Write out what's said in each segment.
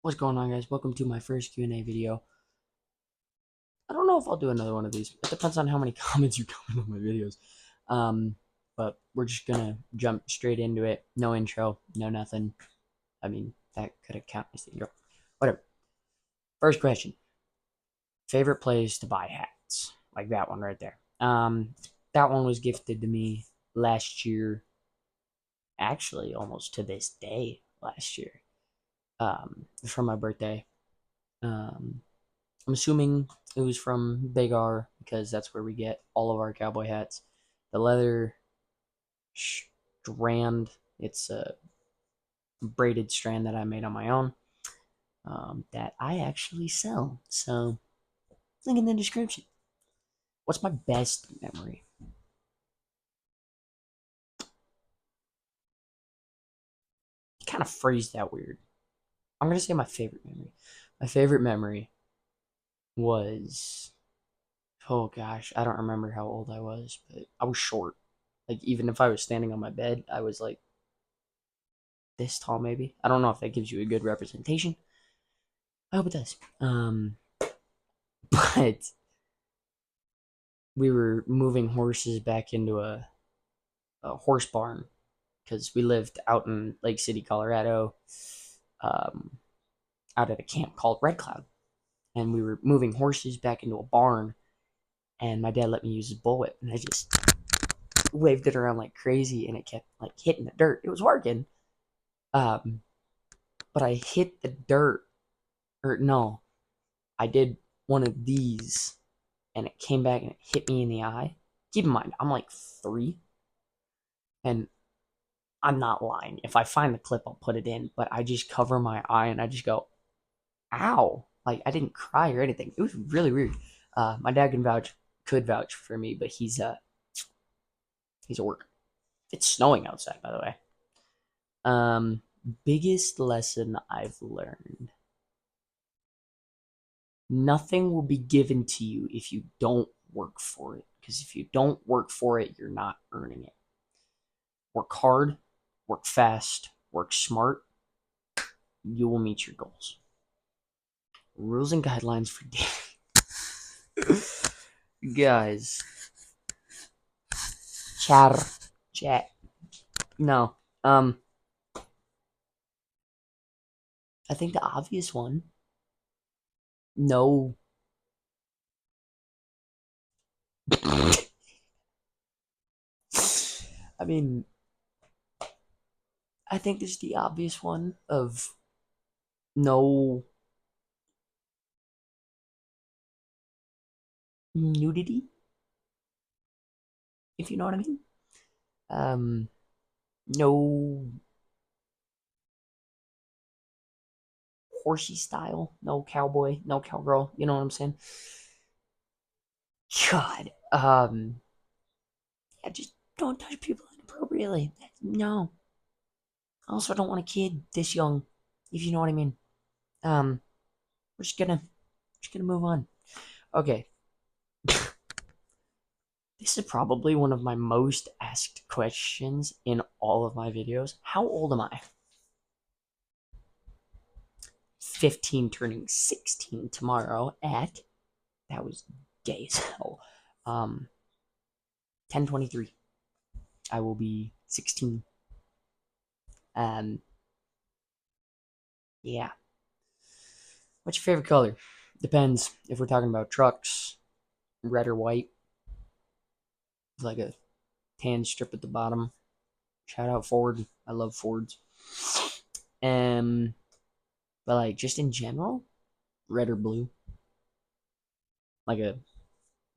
What's going on, guys? Welcome to my first Q&A video. I don't know if I'll do another one of these. It depends on how many comments you comment on my videos. But we're just gonna jump straight into it. No intro, no nothing. I mean, that could have counted as the intro. Whatever. First question. Favorite place to buy hats? Like that one right there. That one was gifted to me last year. Actually, almost to this day last year. For my birthday. Um, I'm assuming it was from Big R because that's where we get all of our cowboy hats. The leather strand, it's a braided strand that I made on my own that I actually sell. So, link in the description. What's my best memory? Kind of phrased that weird. I'm going to say my favorite memory. My favorite memory was, oh gosh, I don't remember how old I was, but I was short. Like, even if I was standing on my bed, I was like this tall, maybe. I don't know if that gives you a good representation. I hope it does. But we were moving horses back into a horse barn because we lived out in Lake City, Colorado, um, out at a camp called Red Cloud. And we were moving horses back into a barn, and my dad let me use his bullwhip, and I just waved it around like crazy, and it kept like hitting the dirt. It was working, um, but I hit the dirt, or no, I did one of these, and it came back and it hit me in the eye. Keep in mind, I'm like 3, and I'm not lying. If I find the clip, I'll put it in. But I just cover my eye and I just go, "Ow!" Like I didn't cry or anything. It was really weird. My dad could vouch for me, but he's at work. It's snowing outside, by the way. Um, Biggest lesson I've learned: nothing will be given to you if you don't work for it. Because if you don't work for it, you're not earning it. Work hard, work fast, work smart. You will meet your goals. Rules and guidelines for dating. Guys, chat. No. I think the obvious one. No. I mean, I think there's the obvious one of no nudity, if you know what I mean. Um, no horsey style, no cowboy, no cowgirl. You know what I'm saying? God. Yeah, just don't touch people inappropriately. No. I also don't want a kid this young, if you know what I mean. Um, we're just gonna move on. Okay. This is probably one of my most asked questions in all of my videos. How old am I? 15 turning 16 tomorrow at, that was gay as hell. 10:23. I will be 16. Um yeah. What's your favorite color? Depends if we're talking about trucks, red or white. Like a tan strip at the bottom. Shout out Ford. I love Fords. Um but like just in general, red or blue. Like a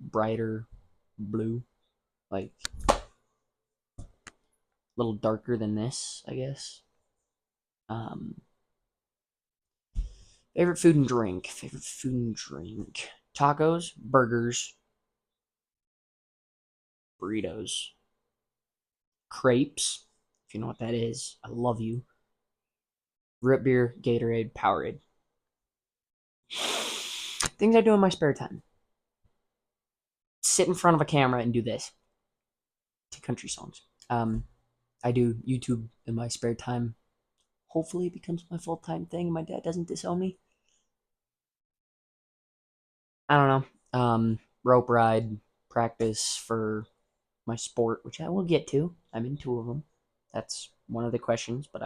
brighter blue, like a little darker than this, I guess. Um, Favorite food and drink. Favorite food and drink. Tacos, burgers, burritos, crepes. If you know what that is, I love you. Root beer, Gatorade, Powerade. Things I do in my spare time. Sit in front of a camera and do this to country songs. I do YouTube in my spare time. Hopefully it becomes my full-time thing and my dad doesn't disown me. I don't know. Rope ride practice for my sport, which I will get to. I'm in two of them. That's one of the questions, but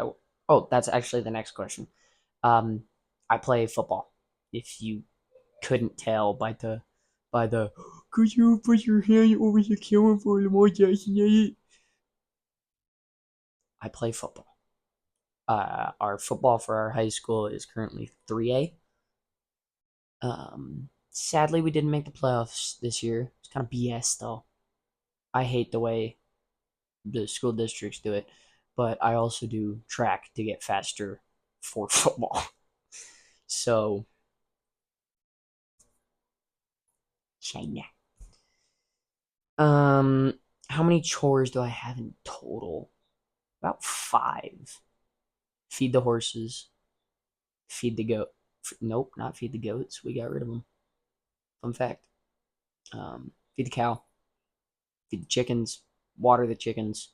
oh, that's actually the next question. Um, I play football. If you couldn't tell by the could you put your hand over the camera for the more Jason? I play football. Our football for our high school is currently 3A. Sadly, we didn't make the playoffs this year. It's kind of BS though. I hate the way the school districts do it, but I also do track to get faster for football. So, China. Um, how many chores do I have in total? About five. Feed the horses. Feed the goat. Nope, not feed the goats. We got rid of them. Fun fact. Feed the cow. Feed the chickens. Water the chickens.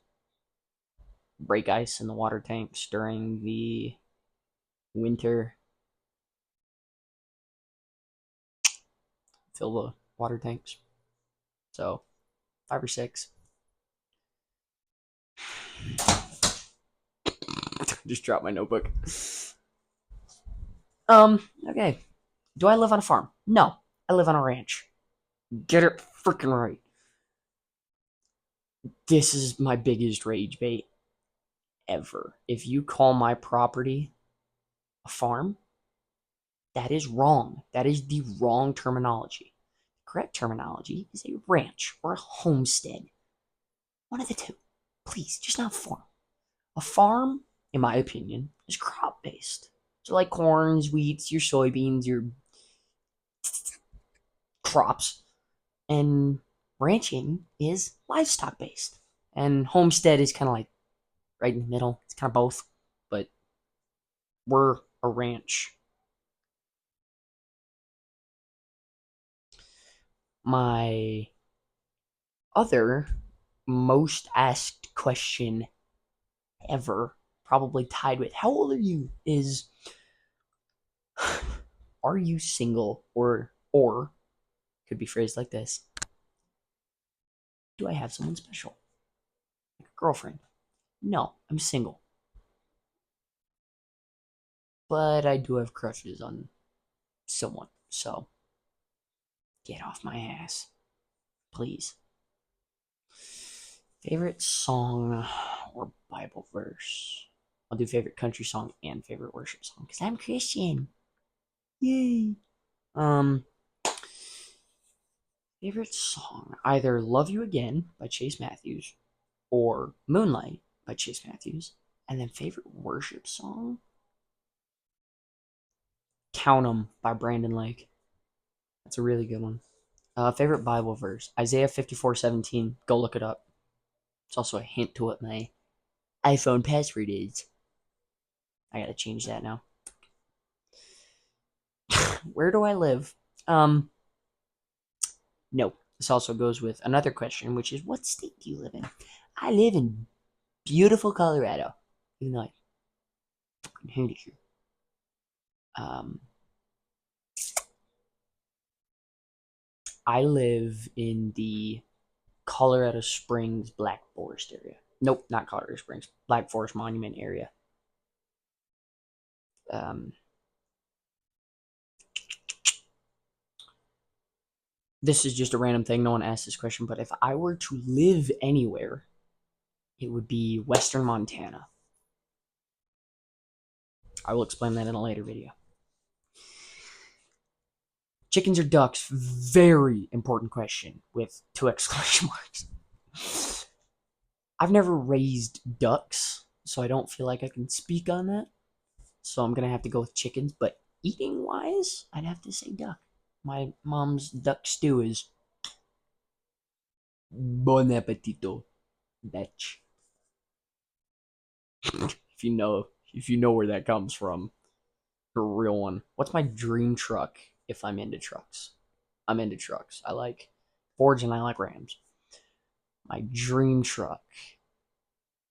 Break ice in the water tanks during the winter. Fill the water tanks. So, five or six. Just dropped my notebook. Okay. Do I live on a farm? No. I live on a ranch. Get it freaking right. This is my biggest rage bait ever. If you call my property a farm, that is wrong. That is the wrong terminology. The correct terminology is a ranch or a homestead. One of the two. Please, just not farm. A farm, in my opinion, is crop based. So, like corns, wheats, your soybeans, your crops. And ranching is livestock based. And homestead is kind of like right in the middle. It's kind of both. But we're a ranch. My other most asked question ever, probably tied with how old are you, is are you single, or could be phrased like this: do I have someone special? Like a girlfriend? No, I'm single. But I do have crushes on someone. So get off my ass. Please. Favorite song or Bible verse? I'll do favorite country song and favorite worship song because I'm Christian. Yay. Um, Favorite song, either Love You Again by Chase Matthews or Moonlight by Chase Matthews. And then favorite worship song, Count 'em by Brandon Lake. That's a really good one. Favorite Bible verse, Isaiah 54:17. Go look it up. It's also a hint to what my iPhone password is. I gotta change that now. Where do I live? No. This also goes with another question, which is what state do you live in? I live in beautiful Colorado. Even though I fucking hate it here. I live in the Colorado Springs Black Forest area. Nope, not Colorado Springs. Black Forest Monument area. Um, this is just a random thing. No one asked this question, but if I were to live anywhere, it would be Western Montana. I will explain that in a later video. Chickens or ducks? Very important question with 2 exclamation marks. I've never raised ducks, so I don't feel like I can speak on that. So I'm going to have to go with chickens, but eating wise, I'd have to say duck. My mom's duck stew is bon appetito, bitch. if you know where that comes from, a real one. What's my dream truck if I'm into trucks? I'm into trucks. I like Fords and I like Rams. My dream truck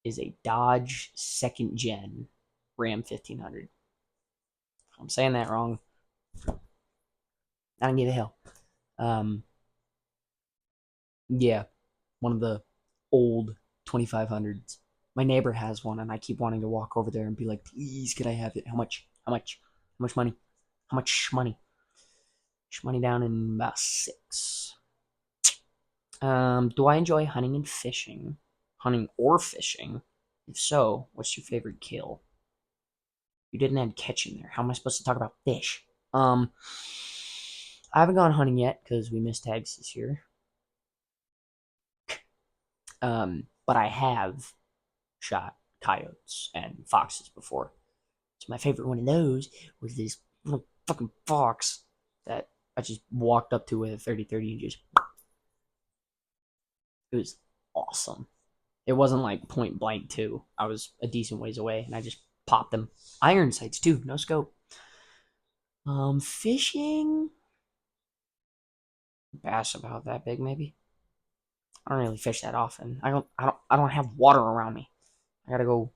is a Dodge second gen Ram 1500. If I'm saying that wrong, I don't give a hell. Um, yeah, one of the old 2500s. My neighbor has one, and I keep wanting to walk over there and be like, please, can I have it? How much? How much? How much money? How much money? Money down in about 6. Do I enjoy hunting and fishing? Hunting or fishing? If so, what's your favorite kill? You didn't add catch in there. How am I supposed to talk about fish? I haven't gone hunting yet because we missed tags this year. But I have shot coyotes and foxes before. So my favorite one of those was this little fucking fox that I just walked up to with a 30-30 and just. It was awesome. It wasn't like point blank too. I was a decent ways away and I just popped them. Iron sights too, no scope. Fishing. Bass about that big maybe. I don't really fish that often. I don't have water around me. I gotta go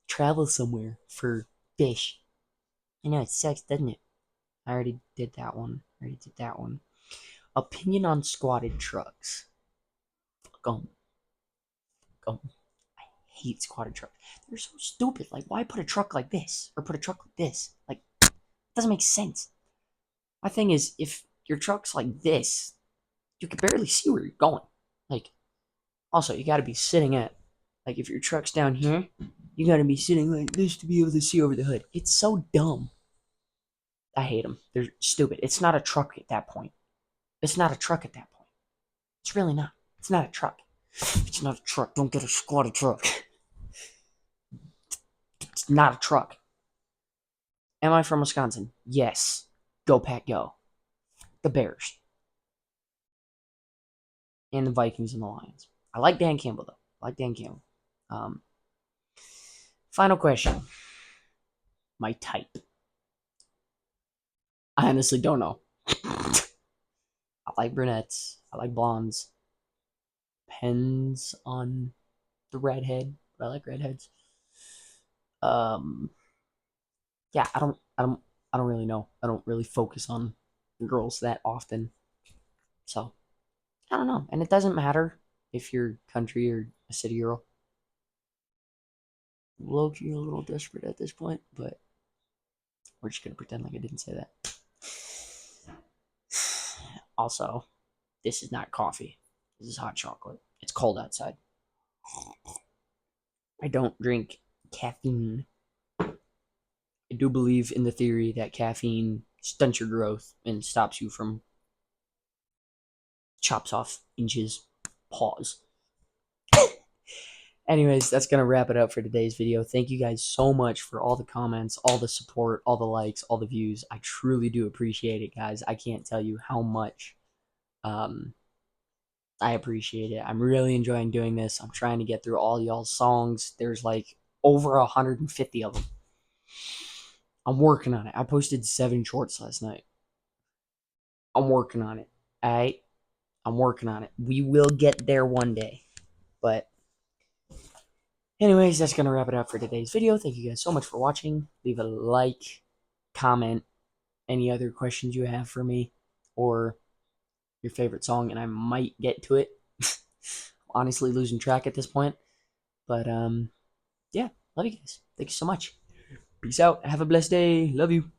travel somewhere for fish. I know it sucks, doesn't it? I already did that one. Opinion on squatted trucks. Fuck 'em. I hate squatted trucks. They're so stupid. Like, why put a truck like this or put a truck like this? Like, it doesn't make sense. My thing is, if your truck's like this, you can barely see where you're going. Like, also, you got to be sitting at, like, if your truck's down here, you got to be sitting like this to be able to see over the hood. It's so dumb. I hate them. They're stupid. It's not a truck at that point. It's not a truck at that point. It's really not. It's not a truck. It's not a truck. Don't get a squatted truck. It's not a truck. Am I from Wisconsin? Yes. Go Pack Go. The Bears. And the Vikings and the Lions. I like Dan Campbell, though. I like Dan Campbell. Final question. My type. I honestly don't know. I like brunettes. I like blondes. Depends on the redhead, but I like redheads. Um, yeah, I don't really know. I don't really focus on girls that often, so I don't know. And it doesn't matter if you're country or a city girl. Low-key a little desperate at this point, but we're just gonna pretend like I didn't say that. Also, this is not coffee. This is hot chocolate. It's cold outside. I don't drink caffeine. I do believe in the theory that caffeine stunts your growth and stops you from chops off inches. Pause. Anyways, that's going to wrap it up for today's video. Thank you guys so much for all the comments, all the support, all the likes, all the views. I truly do appreciate it, guys. I can't tell you how much I appreciate it. I'm really enjoying doing this. I'm trying to get through all y'all's songs. There's like over 150 of them. I'm working on it. I posted 7 shorts last night. I'm working on it. Alright? I'm working on it. We will get there one day. But anyways, that's going to wrap it up for today's video. Thank you guys so much for watching. Leave a like, comment, any other questions you have for me, or your favorite song, and I might get to it. Honestly, losing track at this point. But, yeah, love you guys. Thank you so much. Peace out. Have a blessed day. Love you.